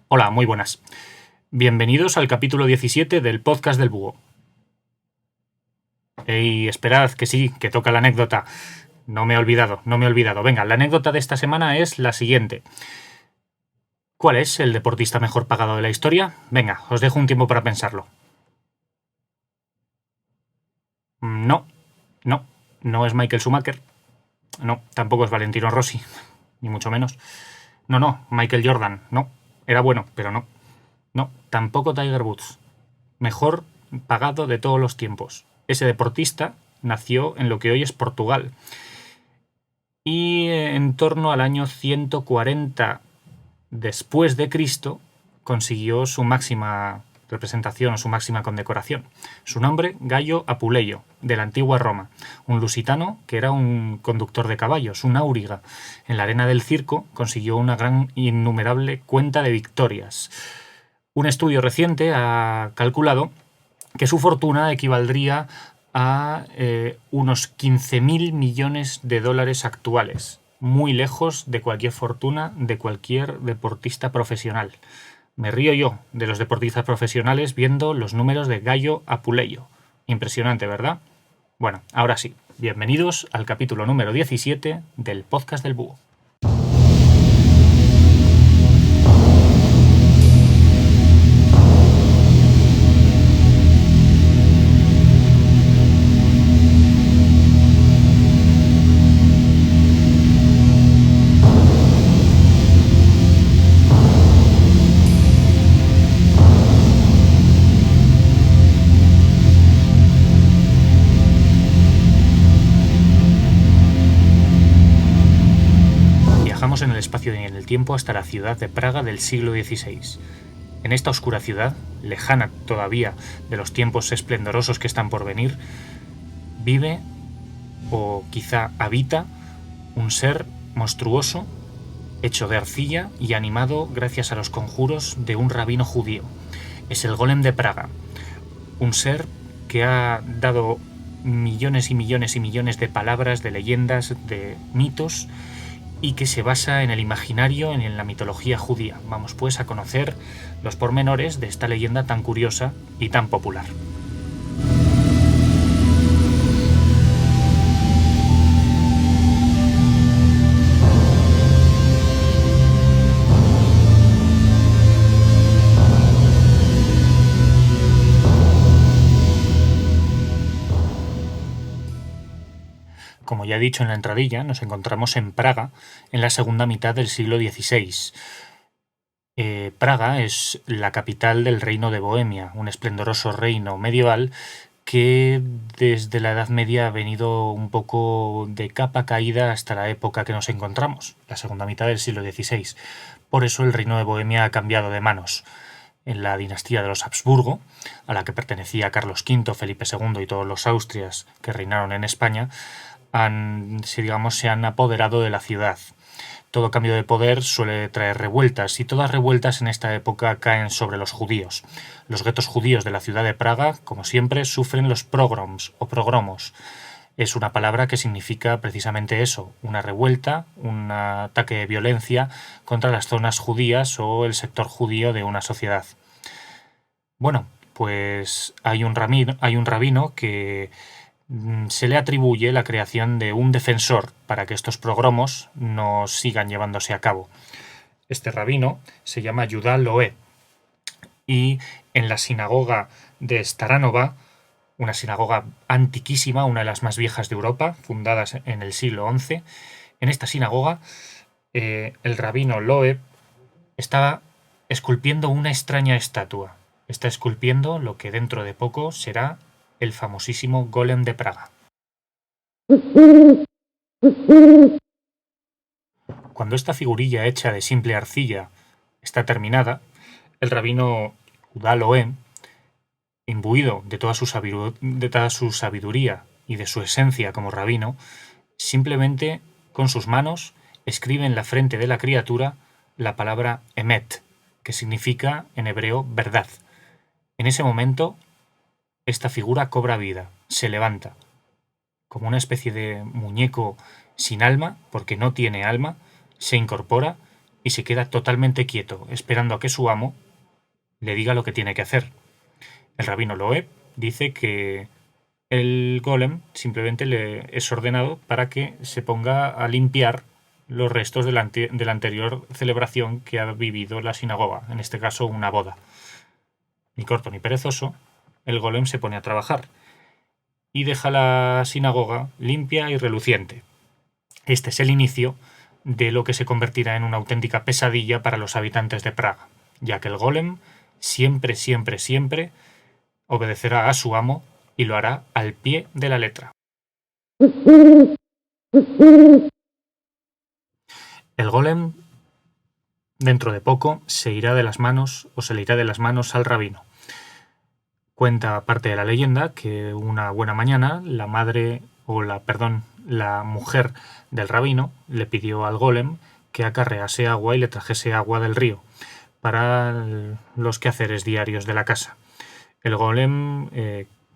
Hola, muy buenas. Bienvenidos al capítulo 17 del podcast del Búho. Ey, esperad, que sí, que toca la anécdota. No me he olvidado. Venga, la anécdota de esta semana es la siguiente. ¿Cuál es el deportista mejor pagado de la historia? Venga, os dejo un tiempo para pensarlo. No, no es Michael Schumacher. No, tampoco es Valentino Rossi, ni mucho menos. No, Michael Jordan, no. Era bueno, pero no. No, tampoco Tiger Woods. Mejor pagado de todos los tiempos. Ese deportista nació en lo que hoy es Portugal. Y en torno al año 140 después de Cristo consiguió su máxima representación o su máxima condecoración. Su nombre, Gayo Apuleyo, de la antigua Roma, un lusitano que era un conductor de caballos, un auriga. En la arena del circo consiguió una gran innumerable cuenta de victorias. Un estudio reciente ha calculado que su fortuna equivaldría a unos 15.000 millones de dólares actuales, muy lejos de cualquier fortuna de cualquier deportista profesional. Me río yo de los deportistas profesionales viendo los números de Gayo Apuleyo. Impresionante, ¿verdad? Bueno, ahora sí, bienvenidos al capítulo número 17 del podcast del Búho. Viajamos en el espacio y en el tiempo hasta la ciudad de Praga del siglo XVI. En esta oscura ciudad, lejana todavía de los tiempos esplendorosos que están por venir, vive, o quizá habita, un ser monstruoso, hecho de arcilla y animado gracias a los conjuros de un rabino judío. Es el Golem de Praga, un ser que ha dado millones y millones y millones de palabras, de leyendas, de mitos, y que se basa en el imaginario, en la mitología judía. Vamos pues a conocer los pormenores de esta leyenda tan curiosa y tan popular. Como ya he dicho en la entradilla, nos encontramos en Praga en la segunda mitad del siglo XVI. Praga es la capital del Reino de Bohemia, un esplendoroso reino medieval que desde la Edad Media ha venido un poco de capa caída hasta la época que nos encontramos, la segunda mitad del siglo XVI. Por eso el Reino de Bohemia ha cambiado de manos. En la dinastía de los Habsburgo, a la que pertenecía Carlos V, Felipe II y todos los Austrias que reinaron en España, se han apoderado de la ciudad. Todo cambio de poder suele traer revueltas, y todas revueltas en esta época caen sobre los judíos. Los guetos judíos de la ciudad de Praga, como siempre, sufren los pogroms o progromos. Es una palabra que significa precisamente eso, una revuelta, un ataque de violencia contra las zonas judías o el sector judío de una sociedad. Bueno, pues hay un rabino que se le atribuye la creación de un defensor para que estos progromos no sigan llevándose a cabo. Este rabino se llama Yudá Loé, y en la sinagoga de Staranova, una sinagoga antiquísima, una de las más viejas de Europa, fundadas en el siglo XI, en esta sinagoga el rabino Loé estaba esculpiendo una extraña estatua. Está esculpiendo lo que dentro de poco será el famosísimo Golem de Praga. Cuando esta figurilla hecha de simple arcilla está terminada, el rabino Yudá Loé, imbuido de toda su sabiduría y de su esencia como rabino, simplemente con sus manos escribe en la frente de la criatura la palabra Emet, que significa en hebreo verdad. En ese momento, esta figura cobra vida, se levanta, como una especie de muñeco sin alma, porque no tiene alma, se incorpora y se queda totalmente quieto, esperando a que su amo le diga lo que tiene que hacer. El rabino Loeb dice que el golem simplemente le es ordenado para que se ponga a limpiar los restos de la anterior celebración que ha vivido la sinagoga, en este caso una boda. Ni corto ni perezoso, el golem se pone a trabajar y deja la sinagoga limpia y reluciente. Este es el inicio de lo que se convertirá en una auténtica pesadilla para los habitantes de Praga, ya que el golem siempre, siempre, siempre obedecerá a su amo y lo hará al pie de la letra. El golem, dentro de poco, se le irá de las manos al rabino. Cuenta parte de la leyenda que una buena mañana la mujer del rabino le pidió al golem que acarrease agua y le trajese agua del río para los quehaceres diarios de la casa. El golem,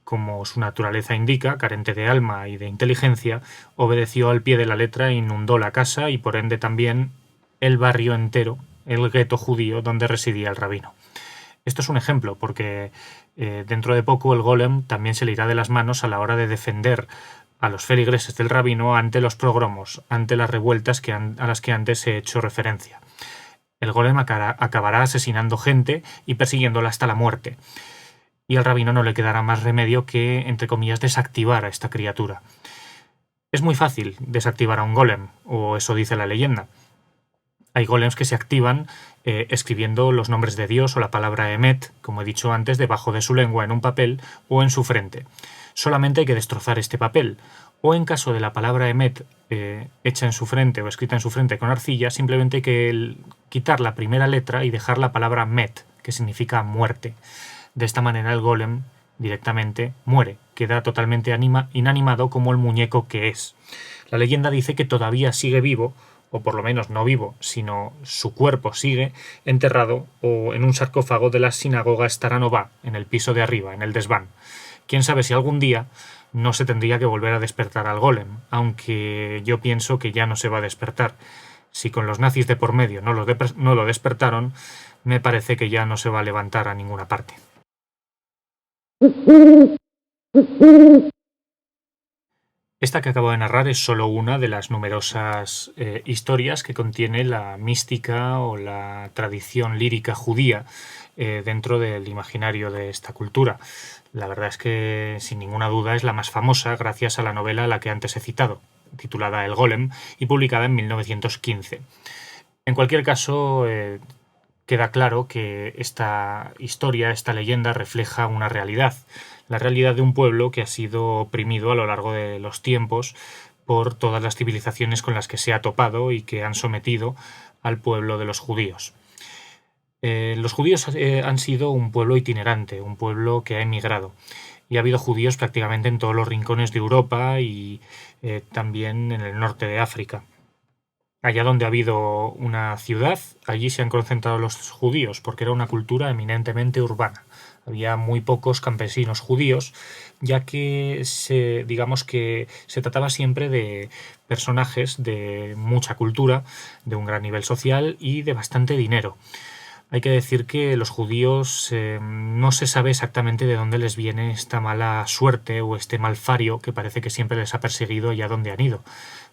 como su naturaleza indica, carente de alma y de inteligencia, obedeció al pie de la letra e inundó la casa y por ende también el barrio entero, el gueto judío donde residía el rabino. Esto es un ejemplo porque dentro de poco el golem también se le irá de las manos a la hora de defender a los feligreses del rabino ante los pogromos, ante las revueltas a las que antes he hecho referencia. El golem acabará asesinando gente y persiguiéndola hasta la muerte. Y al rabino no le quedará más remedio que, entre comillas, desactivar a esta criatura. Es muy fácil desactivar a un golem, o eso dice la leyenda. Hay golems que se activan escribiendo los nombres de Dios o la palabra Emet, como he dicho antes, debajo de su lengua en un papel o en su frente. Solamente hay que destrozar este papel, o en caso de la palabra Emet hecha en su frente o escrita en su frente con arcilla, simplemente hay que quitar la primera letra y dejar la palabra Met, que significa muerte. De esta manera el golem directamente muere, queda totalmente inanimado como el muñeco que es. La leyenda dice que todavía sigue vivo, o por lo menos no vivo, sino su cuerpo sigue enterrado o en un sarcófago de la sinagoga Staranova, en el piso de arriba, en el desván. Quién sabe si algún día no se tendría que volver a despertar al golem, aunque yo pienso que ya no se va a despertar. Si con los nazis de por medio no lo despertaron, me parece que ya no se va a levantar a ninguna parte. Esta que acabo de narrar es solo una de las numerosas historias que contiene la mística o la tradición lírica judía dentro del imaginario de esta cultura. La verdad es que, sin ninguna duda, es la más famosa gracias a la novela a la que antes he citado, titulada El Golem y publicada en 1915. En cualquier caso, queda claro que esta historia, esta leyenda, refleja una realidad, la realidad de un pueblo que ha sido oprimido a lo largo de los tiempos por todas las civilizaciones con las que se ha topado y que han sometido al pueblo de los judíos. Los judíos han sido un pueblo itinerante, un pueblo que ha emigrado, y ha habido judíos prácticamente en todos los rincones de Europa y también en el norte de África. Allá donde ha habido una ciudad, allí se han concentrado los judíos, porque era una cultura eminentemente urbana. Había muy pocos campesinos judíos, ya que digamos que se trataba siempre de personajes de mucha cultura, de un gran nivel social y de bastante dinero. Hay que decir que los judíos no se sabe exactamente de dónde les viene esta mala suerte o este malfario que parece que siempre les ha perseguido allá donde han ido.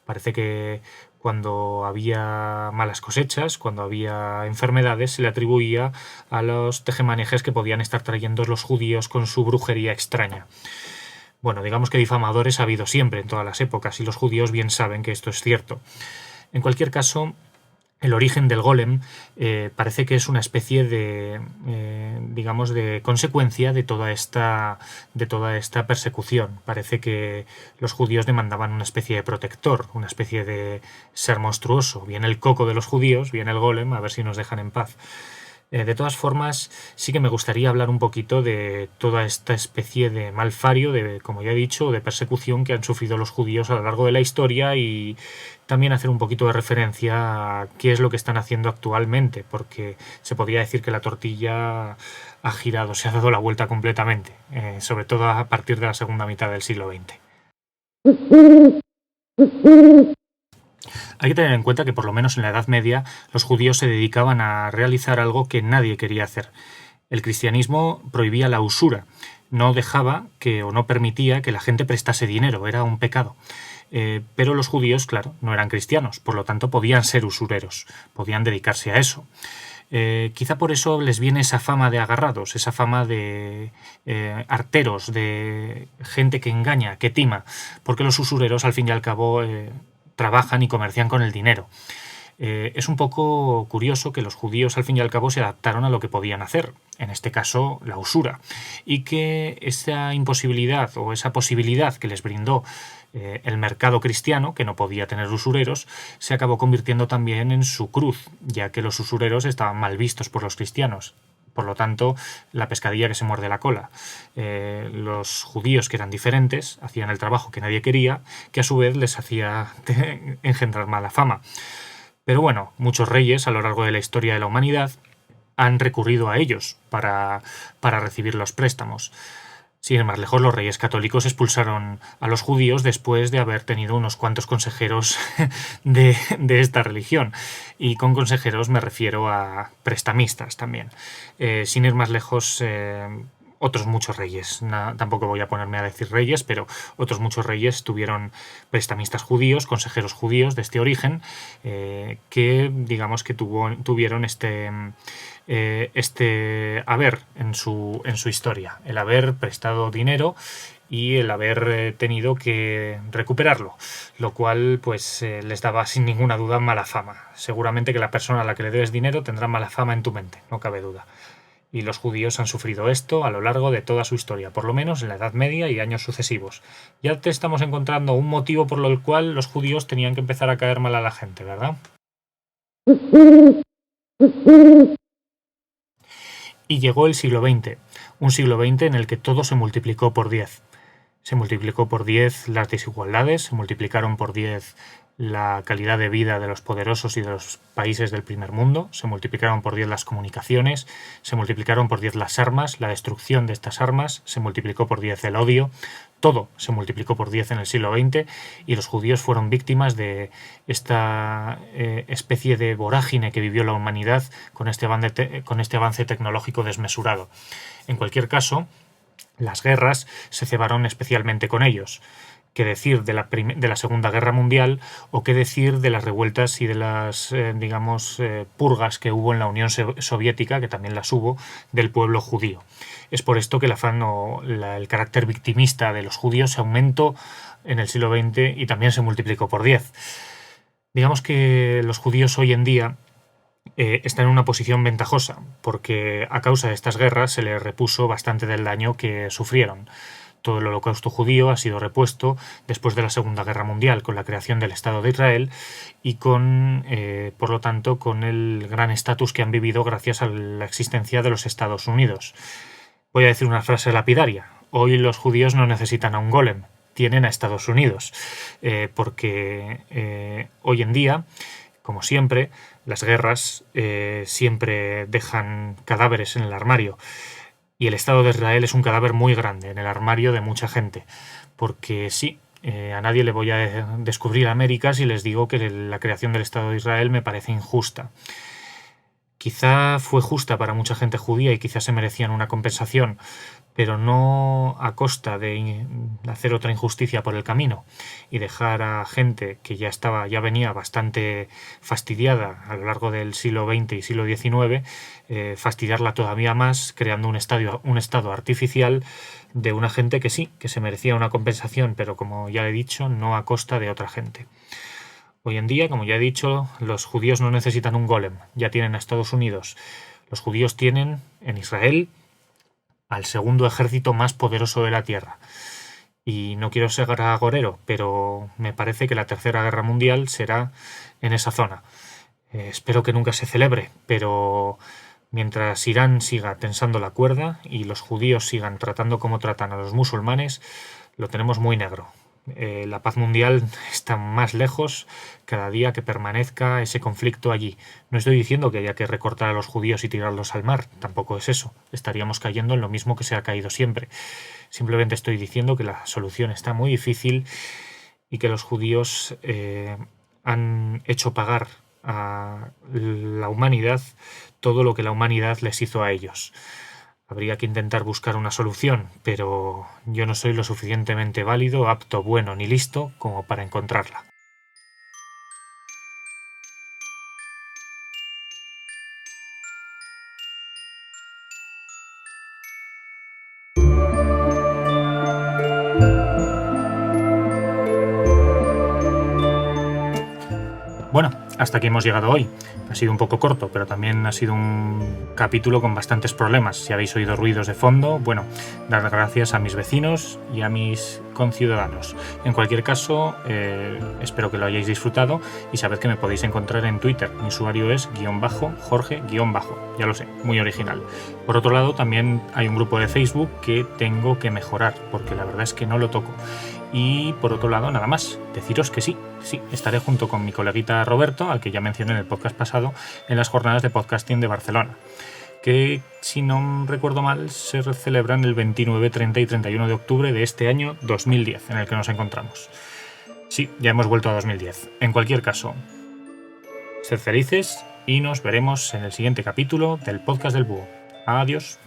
Parece que cuando había malas cosechas, cuando había enfermedades, se le atribuía a los tejemanejes que podían estar trayendo los judíos con su brujería extraña. Bueno, digamos que difamadores ha habido siempre en todas las épocas y los judíos bien saben que esto es cierto. En cualquier caso, el origen del golem parece que es una especie de, digamos, de consecuencia de toda esta persecución. Parece que los judíos demandaban una especie de protector, una especie de ser monstruoso. Viene el coco de los judíos, viene el golem, a ver si nos dejan en paz. De todas formas, sí que me gustaría hablar un poquito de toda esta especie de malfario, como ya he dicho, de persecución que han sufrido los judíos a lo largo de la historia y también hacer un poquito de referencia a qué es lo que están haciendo actualmente, porque se podría decir que la tortilla ha girado, se ha dado la vuelta completamente, sobre todo a partir de la segunda mitad del siglo XX. Hay que tener en cuenta que por lo menos en la Edad Media los judíos se dedicaban a realizar algo que nadie quería hacer. El cristianismo prohibía la usura, no dejaba que o no permitía que la gente prestase dinero, era un pecado. Pero los judíos, claro, no eran cristianos, por lo tanto podían ser usureros, podían dedicarse a eso. Quizá por eso les viene esa fama de agarrados, esa fama de arteros, de gente que engaña, que tima, porque los usureros al fin y al cabo trabajan y comercian con el dinero. Es un poco curioso que los judíos al fin y al cabo se adaptaron a lo que podían hacer, en este caso la usura, y que esa imposibilidad o esa posibilidad que les brindó el mercado cristiano, que no podía tener usureros, se acabó convirtiendo también en su cruz, ya que los usureros estaban mal vistos por los cristianos. Por lo tanto, la pescadilla que se muerde la cola. Los judíos, que eran diferentes, hacían el trabajo que nadie quería, que a su vez les hacía engendrar mala fama. Pero bueno, muchos reyes a lo largo de la historia de la humanidad han recurrido a ellos para recibir los préstamos. Sin ir más lejos, los reyes católicos expulsaron a los judíos después de haber tenido unos cuantos consejeros de esta religión. Y con consejeros me refiero a prestamistas también. Sin ir más lejos, otros muchos reyes, tampoco voy a ponerme a decir reyes, pero otros muchos reyes tuvieron prestamistas judíos, consejeros judíos de este origen, que digamos que tuvieron este haber en su historia, el haber prestado dinero y el haber tenido que recuperarlo, lo cual pues les daba sin ninguna duda mala fama. Seguramente que la persona a la que le debes dinero tendrá mala fama en tu mente, no cabe duda. Y los judíos han sufrido esto a lo largo de toda su historia, por lo menos en la Edad Media y años sucesivos. Ya te estamos encontrando un motivo por el cual los judíos tenían que empezar a caer mal a la gente, ¿verdad? Y llegó el siglo XX, un siglo XX en el que todo se multiplicó por 10. Se multiplicó por 10 las desigualdades, se multiplicaron por 10 la calidad de vida de los poderosos y de los países del primer mundo, se multiplicaron por 10 las comunicaciones, se multiplicaron por 10 las armas, la destrucción de estas armas, se multiplicó por 10 el odio, todo se multiplicó por 10 en el siglo XX y los judíos fueron víctimas de esta especie de vorágine que vivió la humanidad con este avance tecnológico desmesurado. En cualquier caso, las guerras se cebaron especialmente con ellos. ¿Qué decir de la Segunda Guerra Mundial o qué decir de las revueltas y de las, purgas que hubo en la Unión Soviética, que también las hubo, del pueblo judío? Es por esto que el afán o el carácter victimista de los judíos se aumentó en el siglo XX y también se multiplicó por 10. Digamos que los judíos hoy en día están en una posición ventajosa, porque a causa de estas guerras se les repuso bastante del daño que sufrieron. Todo el holocausto judío ha sido repuesto después de la Segunda Guerra Mundial con la creación del Estado de Israel y por lo tanto, con el gran estatus que han vivido gracias a la existencia de los Estados Unidos. Voy a decir una frase lapidaria. Hoy los judíos no necesitan a un golem, tienen a Estados Unidos, porque hoy en día, como siempre, las guerras siempre dejan cadáveres en el armario. Y el Estado de Israel es un cadáver muy grande en el armario de mucha gente. Porque sí, a nadie le voy a descubrir América si les digo que la creación del Estado de Israel me parece injusta. Quizá fue justa para mucha gente judía y quizá se merecían una compensación, pero no a costa de hacer otra injusticia por el camino y dejar a gente que ya venía bastante fastidiada a lo largo del siglo XX y siglo XIX, fastidiarla todavía más, creando un estado artificial de una gente que sí, que se merecía una compensación, pero como ya he dicho, no a costa de otra gente. Hoy en día, como ya he dicho, los judíos no necesitan un golem, ya tienen a Estados Unidos. Los judíos tienen en Israel al segundo ejército más poderoso de la Tierra. Y no quiero ser agorero, pero me parece que la Tercera Guerra Mundial será en esa zona. Espero que nunca se celebre, pero mientras Irán siga tensando la cuerda y los judíos sigan tratando como tratan a los musulmanes, lo tenemos muy negro. La paz mundial está más lejos cada día que permanezca ese conflicto allí. No estoy diciendo que haya que recortar a los judíos y tirarlos al mar, tampoco es eso. Estaríamos cayendo en lo mismo que se ha caído siempre. Simplemente estoy diciendo que la solución está muy difícil y que los judíos han hecho pagar a la humanidad todo lo que la humanidad les hizo a ellos. Habría que intentar buscar una solución, pero yo no soy lo suficientemente válido, apto, bueno ni listo como para encontrarla. Bueno, hasta aquí hemos llegado hoy. Ha sido un poco corto, pero también ha sido un capítulo con bastantes problemas. Si habéis oído ruidos de fondo, bueno, dar gracias a mis vecinos y a mis conciudadanos. En cualquier caso, espero que lo hayáis disfrutado y sabed que me podéis encontrar en Twitter. Mi usuario es _Jorge_. Ya lo sé, muy original. Por otro lado, también hay un grupo de Facebook que tengo que mejorar, porque la verdad es que no lo toco. Y por otro lado, nada más, deciros que sí, estaré junto con mi coleguita Roberto, al que ya mencioné en el podcast pasado, en las jornadas de podcasting de Barcelona, que si no recuerdo mal se celebran el 29, 30 y 31 de octubre de este año 2010 en el que nos encontramos. Sí, ya hemos vuelto a 2010. En cualquier caso, sed felices y nos veremos en el siguiente capítulo del podcast del Búho. Adiós.